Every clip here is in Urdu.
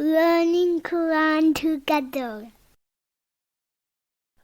learning Quran together.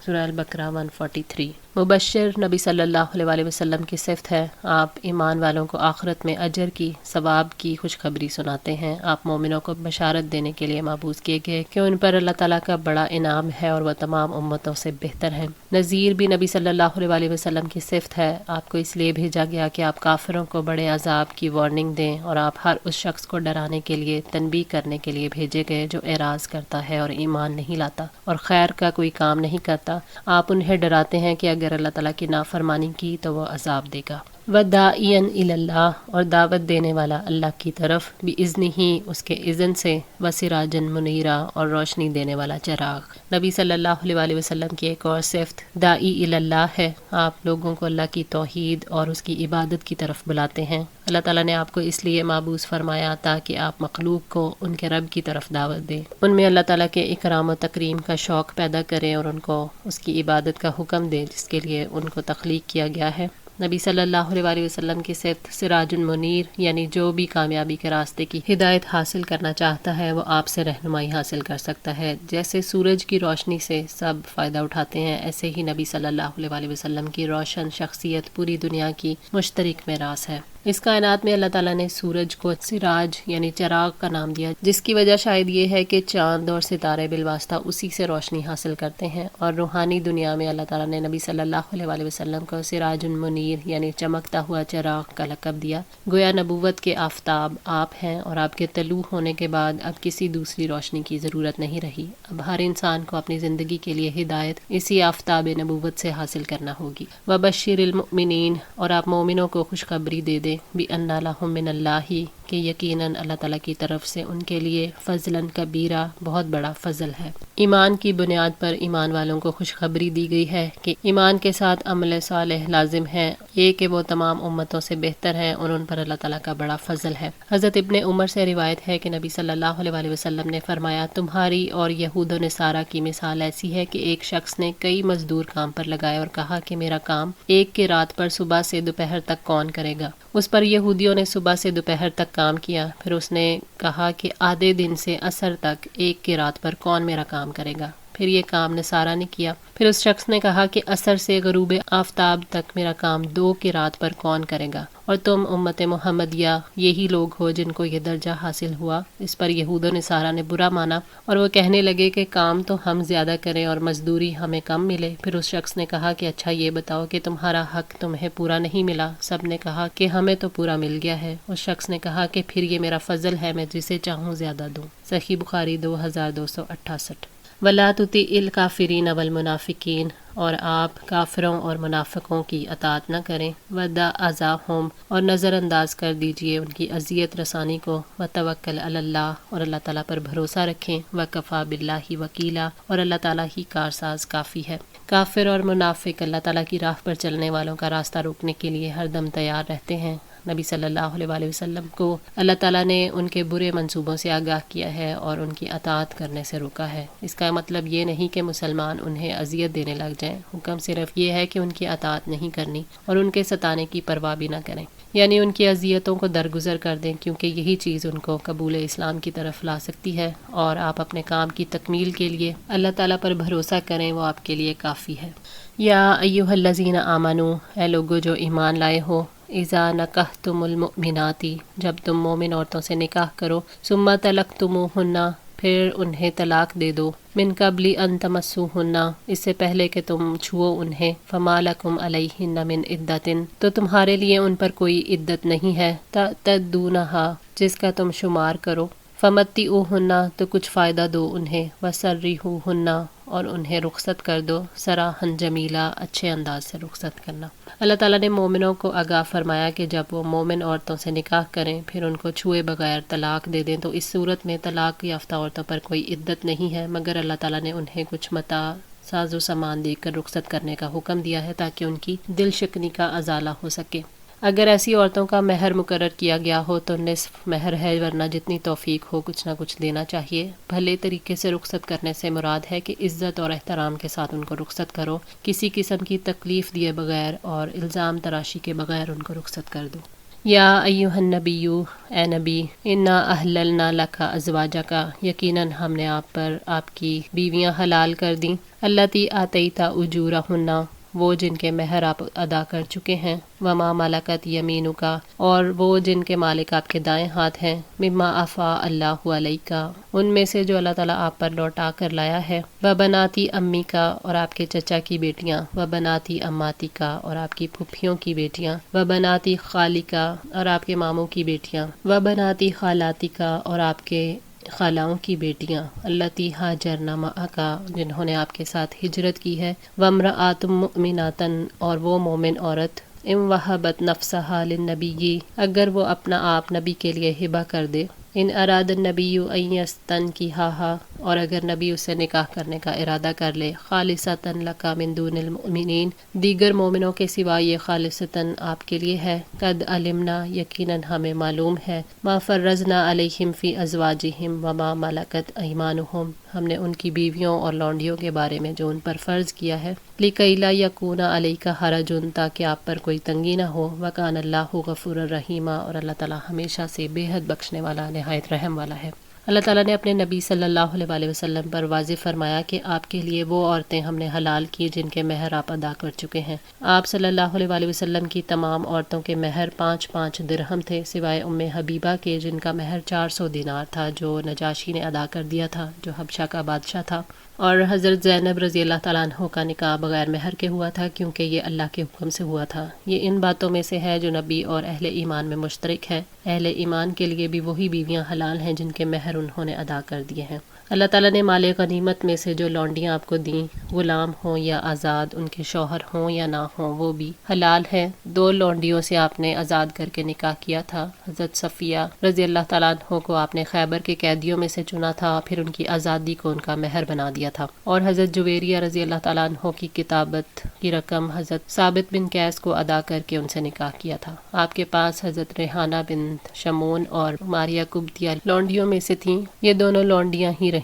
سورہ البقرہ 143۔ مبشر نبی صلی اللہ علیہ وسلم کی صفت ہے، آپ ایمان والوں کو آخرت میں اجر کی، ثواب کی خوشخبری سناتے ہیں۔ آپ مومنوں کو بشارت دینے کے لیے مبعوث کیے گئے کہ ان پر اللہ تعالیٰ کا بڑا انعام ہے اور وہ تمام امتوں سے بہتر ہیں۔ نذیر بھی نبی صلی اللہ علیہ وسلم کی صفت ہے، آپ کو اس لیے بھیجا گیا کہ آپ کافروں کو بڑے عذاب کی وارننگ دیں، اور آپ ہر اس شخص کو ڈرانے کے لیے، تنبیہ کرنے کے لیے بھیجے گئے جو اعراض کرتا ہے اور ایمان نہیں لاتا اور خیر کا کوئی کام نہیں کرتا۔ آپ انہیں ڈراتے ہیں کہ اگر اللہ تعالیٰ کی نافرمانی کی تو وہ عذاب دے گا۔ وَدَاعِيًا إِلَى اللَّهِ، اور دعوت دینے والا اللہ کی طرف، بِإِذْنِهِ، اس کے اذن سے، وَسِرَاجًا مُنِيرًا، اور روشنی دینے والا چراغ۔ نبی صلی اللہ علیہ وسلم کی ایک اور صفت داعی الی اللہ ہے، آپ لوگوں کو اللہ کی توحید اور اس کی عبادت کی طرف بلاتے ہیں۔ اللہ تعالیٰ نے آپ کو اس لیے مبعوث فرمایا تاکہ آپ مخلوق کو ان کے رب کی طرف دعوت دیں، ان میں اللہ تعالیٰ کے اکرام و تکریم کا شوق پیدا کریں اور ان کو اس کی عبادت کا حکم دیں جس کے لیے ان کو تخلیق کیا گیا ہے۔ نبی صلی اللہ علیہ وسلم کی صفت سراج منیر، یعنی جو بھی کامیابی کے راستے کی ہدایت حاصل کرنا چاہتا ہے وہ آپ سے رہنمائی حاصل کر سکتا ہے۔ جیسے سورج کی روشنی سے سب فائدہ اٹھاتے ہیں، ایسے ہی نبی صلی اللہ علیہ وسلم کی روشن شخصیت پوری دنیا کی مشترک میراث ہے۔ اس کائنات میں اللہ تعالیٰ نے سورج کو سراج یعنی چراغ کا نام دیا، جس کی وجہ شاید یہ ہے کہ چاند اور ستارے بالواسطہ اسی سے روشنی حاصل کرتے ہیں، اور روحانی دنیا میں اللہ تعالیٰ نے نبی صلی اللہ علیہ وسلم کو سراج منیر یعنی چمکتا ہوا چراغ کا لقب دیا۔ گویا نبوت کے آفتاب آپ ہیں، اور آپ کے طلوع ہونے کے بعد اب کسی دوسری روشنی کی ضرورت نہیں رہی۔ اب ہر انسان کو اپنی زندگی کے لیے ہدایت اسی آفتاب نبوت سے حاصل کرنا ہوگی۔ وبشر المؤمنین، اور آپ مومنوں کو خوشخبری دے دیں بِأَنَّ لَهُم مِّنَ اللَّهِ، کہ یقیناً اللہ تعالیٰ کی طرف سے ان کے لیے فضلاً کبیرہ، بہت بڑا فضل ہے۔ ایمان کی بنیاد پر ایمان والوں کو خوشخبری دی گئی ہے کہ ایمان کے ساتھ عمل صالح لازم ہے، یہ کہ وہ تمام امتوں سے بہتر ہیں اور ان پر اللہ تعالیٰ کا بڑا فضل ہے۔ حضرت ابن عمر سے روایت ہے کہ نبی صلی اللہ علیہ وسلم نے فرمایا، تمہاری اور یہود و نصارہ کی مثال ایسی ہے کہ ایک شخص نے کئی مزدور کام پر لگائے اور کہا کہ میرا کام ایک کی رات پر صبح سے دوپہر تک کون کرے گا؟ اس پر یہودیوں نے صبح سے دوپہر تک کام کیا، پھر اس نے کہا کہ آدھے دن سے عصر تک ایک کی رات پر کون میرا کام کرے گا؟ پھر یہ کام نصارہ نے کیا۔ پھر اس شخص نے کہا کہ عصر سے غروب آفتاب تک میرا کام 2 کی رات پر کون کرے گا؟ اور تم امت محمدیہ یہی لوگ ہو جن کو یہ درجہ حاصل ہوا۔ اس پر یہود و نصارہ نے برا مانا اور وہ کہنے لگے کہ کام تو ہم زیادہ کریں اور مزدوری ہمیں کم ملے۔ پھر اس شخص نے کہا کہ اچھا یہ بتاؤ کہ تمہارا حق تمہیں پورا نہیں ملا؟ سب نے کہا کہ ہمیں تو پورا مل گیا ہے۔ اس شخص نے کہا کہ پھر یہ میرا فضل ہے، میں جسے چاہوں زیادہ دوں۔ صحیح بخاری 2268۔ وَلَا تُطِعِ الْكَافِرِينَ وَالْمُنَافِقِينَ، اور آپ کافروں اور منافقوں کی اطاعت نہ کریں۔ وَدَعْ أَذَاهُمْ، اور نظر انداز کر دیجئے ان کی اذیت رسانی کو۔ وَتَوَكَّلْ عَلَى اللَّهِ، اور اللہ تعالیٰ پر بھروسہ رکھیں۔ وَكَفَى بِاللَّهِ وَكِيلًا، اور اللہ تعالیٰ ہی کارساز کافی ہے۔ کافر اور منافق اللہ تعالیٰ کی راہ پر چلنے والوں کا راستہ روکنے کے لیے ہر دم تیار رہتے ہیں۔ نبی صلی اللہ علیہ وسلم کو اللہ تعالیٰ نے ان کے برے منصوبوں سے آگاہ کیا ہے اور ان کی اطاعت کرنے سے روکا ہے۔ اس کا مطلب یہ نہیں کہ مسلمان انہیں اذیت دینے لگ جائیں، حکم صرف یہ ہے کہ ان کی اطاعت نہیں کرنی اور ان کے ستانے کی پرواہ بھی نہ کریں، یعنی ان کی اذیتوں کو درگزر کر دیں، کیونکہ یہی چیز ان کو قبول اسلام کی طرف لا سکتی ہے، اور آپ اپنے کام کی تکمیل کے لیے اللہ تعالیٰ پر بھروسہ کریں، وہ آپ کے لیے کافی ہے۔ یا ایھا الذین آمنو، اے لوگو جو ایمان لائے ہو، اذا نکحتم المؤمنات، جب تم مومن عورتوں سے نکاح کرو، ثم طلقتموہن، پھر انہیں طلاق دے دو، من قبل ان تمسوہن، اس سے پہلے کہ تم چھو انہیں، فما لکم علیہن من عدۃ، تو تمہارے لیے ان پر کوئی عدت نہیں ہے، تعتدونہا، جس کا تم شمار کرو، فمتعوہن، تو کچھ فائدہ دو انہیں، وسرحوہن، اور انہیں رخصت کر دو، سراحً جمیلا، اچھے انداز سے رخصت کرنا۔ اللہ تعالیٰ نے مومنوں کو آگاہ فرمایا کہ جب وہ مومن عورتوں سے نکاح کریں پھر ان کو چھوئے بغیر طلاق دے دیں، تو اس صورت میں طلاق یافتہ عورتوں پر کوئی عدت نہیں ہے، مگر اللہ تعالیٰ نے انہیں کچھ متاع، ساز و سامان دے کر رخصت کرنے کا حکم دیا ہے تاکہ ان کی دل شکنی کا ازالہ ہو سکے۔ اگر ایسی عورتوں کا مہر مقرر کیا گیا ہو تو نصف مہر ہے، ورنہ جتنی توفیق ہو کچھ نہ کچھ دینا چاہیے۔ بھلے طریقے سے رخصت کرنے سے مراد ہے کہ عزت اور احترام کے ساتھ ان کو رخصت کرو، کسی قسم کی تکلیف دیے بغیر اور الزام تراشی کے بغیر ان کو رخصت کر دو۔ یا ایھا النبی، اے نبی، انا احللنا لک ازواجک، یقیناً ہم نے آپ پر آپ کی بیویاں حلال کر دیں، اللاتی آتیت اجورہن، وہ جن کے مہر آپ ادا کر چکے ہیں، وما ملکت یمینک، اور وہ جن کے مالک آپ کے دائیں ہاتھ ہیں، مما افاء اللہ علیک، ان میں سے جو اللہ تعالیٰ آپ پر لوٹا کر لایا ہے، وبناتی امیک، اور آپ کے چچا کی بیٹیاں، وبناتی اماتک، اور آپ کی پھپھیوں کی بیٹیاں، وبناتی خالک، اور آپ کے ماموں کی بیٹیاں، وبناتی خالاتک، اور آپ کے خالاؤں کی بیٹیاں، اللاتی ہاجرن معک، جنہوں نے آپ کے ساتھ ہجرت کی ہے، وامرأۃ مؤمنۃ، اور وہ مومن عورت، ان وہبت نفسہا للنبی، اگر وہ اپنا آپ نبی کے لیے ہبہ کر دے، ان اراد النبی ان یستنکحہا، اور اگر نبی اس سے نکاح کرنے کا ارادہ کر لے، خالصۃ لک من دون المؤمنین، دیگر مومنوں کے سوا یہ خالصتاً آپ کے لیے ہے، قد علمنا، یقیناً ہمیں معلوم ہے، ما فرضنا علیہم فی ازواجہم وما ملکت ایمانہم، ہم نے ان کی بیویوں اور لونڈیوں کے بارے میں جو ان پر فرض کیا ہے، لکی لا یکون علیک حرج، تاکہ آپ پر کوئی تنگی نہ ہو، وکان اللہ غفور الرحیم، اور اللہ تعالیٰ ہمیشہ سے بے حد بخشنے والا، نہایت رحم والا ہے۔ اللہ تعالیٰ نے اپنے نبی صلی اللہ علیہ وآلہ وسلم پر واضح فرمایا کہ آپ کے لیے وہ عورتیں ہم نے حلال کی جن کے مہر آپ ادا کر چکے ہیں۔ آپ صلی اللہ علیہ وآلہ وسلم کی تمام عورتوں کے مہر 5 درہم تھے، سوائے ام حبیبہ کے جن کا مہر 400 دینار تھا، جو نجاشی نے ادا کر دیا تھا، جو حبشہ کا بادشاہ تھا، اور حضرت زینب رضی اللہ تعالیٰ عنہ کا نکاح بغیر مہر کے ہوا تھا، کیونکہ یہ اللہ کے حکم سے ہوا تھا۔ یہ ان باتوں میں سے ہے جو نبی اور اہل ایمان میں مشترک ہے۔ اہل ایمان کے لیے بھی وہی بیویاں حلال ہیں جن کے مہر انہوں نے ادا کر دیے ہیں۔ اللہ تعالیٰ نے مال غنیمت میں سے جو لونڈیاں آپ کو دیں، غلام ہوں یا آزاد، ان کے شوہر ہوں یا نہ ہوں، وہ بھی حلال ہیں۔ 2 لونڈیوں سے آپ نے آزاد کر کے نکاح کیا تھا۔ حضرت صفیہ رضی اللہ تعالیٰ عنہ کو آپ نے خیبر کے قیدیوں میں سے چنا تھا، پھر ان کی آزادی کو ان کا مہر بنا دیا تھا، اور حضرت جویریہ رضی اللہ تعالیٰ عنہ کی کتابت کی رقم حضرت ثابت بن قیس کو ادا کر کے ان سے نکاح کیا تھا۔ آپ کے پاس حضرت ریحانہ بنت شمون اور ماریہ قبطیہ لونڈیوں میں سے تھیں، یہ دونوں لونڈیاں ہی رہیں۔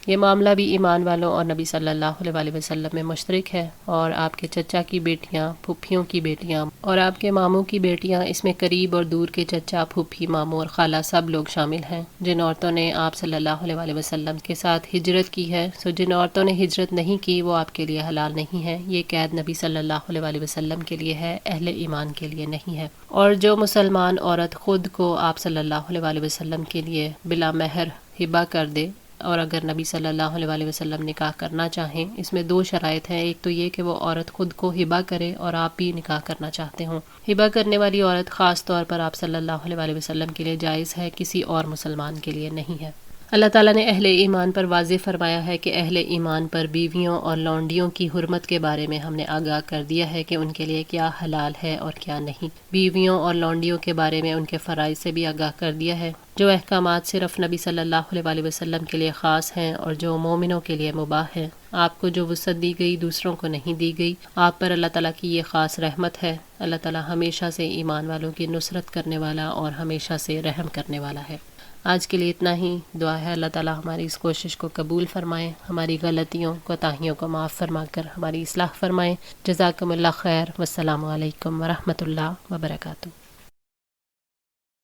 یہ معاملہ بھی ایمان والوں اور نبی صلی اللہ علیہ وآلہ وسلم میں مشترک ہے، اور آپ کے چچا کی بیٹیاں، پھپھیوں کی بیٹیاں اور آپ کے ماموں کی بیٹیاں، اس میں قریب اور دور کے چچا، پھوپھی، ماموں اور خالہ سب لوگ شامل ہیں۔ جن عورتوں نے آپ صلی اللہ علیہ وآلہ وسلم کے ساتھ ہجرت کی ہے، جن عورتوں نے ہجرت نہیں کی وہ آپ کے لیے حلال نہیں ہے۔ یہ قید نبی صلی اللہ علیہ وآلہ وسلم کے لیے ہے، اہل ایمان کے لیے نہیں ہے۔ اور جو مسلمان عورت خود کو آپ صلی اللہ علیہ وآلہ وسلم کے لیے بلا مہر ہبہ کر دے، اور اگر نبی صلی اللہ علیہ وآلہ وسلم نکاح کرنا چاہیں، اس میں 2 شرائط ہیں۔ ایک تو یہ کہ وہ عورت خود کو ہبہ کرے اور آپ بھی نکاح کرنا چاہتے ہوں۔ ہبہ کرنے والی عورت خاص طور پر آپ صلی اللہ علیہ وآلہ وسلم کے لیے جائز ہے، کسی اور مسلمان کے لیے نہیں ہے۔ اللہ تعالیٰ نے اہل ایمان پر واضح فرمایا ہے کہ اہل ایمان پر بیویوں اور لونڈیوں کی حرمت کے بارے میں ہم نے آگاہ کر دیا ہے کہ ان کے لیے کیا حلال ہے اور کیا نہیں۔ بیویوں اور لونڈیوں کے بارے میں ان کے فرائض سے بھی آگاہ کر دیا ہے، جو احکامات صرف نبی صلی اللہ علیہ وآلہ وسلم کے لیے خاص ہیں اور جو مومنوں کے لیے مباح ہیں۔ آپ کو جو وسعت دی گئی دوسروں کو نہیں دی گئی، آپ پر اللہ تعالیٰ کی یہ خاص رحمت ہے۔ اللہ تعالیٰ ہمیشہ سے ایمان والوں کی نصرت کرنے والا اور ہمیشہ سے رحم کرنے والا ہے۔ آج کے لیے اتنا ہی۔ دعا ہے اللہ تعالیٰ ہماری اس کوشش کو قبول فرمائیں، ہماری غلطیوں کوتاہیوں کو معاف فرما کر ہماری اصلاح فرمائیں۔ جزاکم اللہ خیر، والسلام علیکم ورحمۃ اللہ وبرکاتہ۔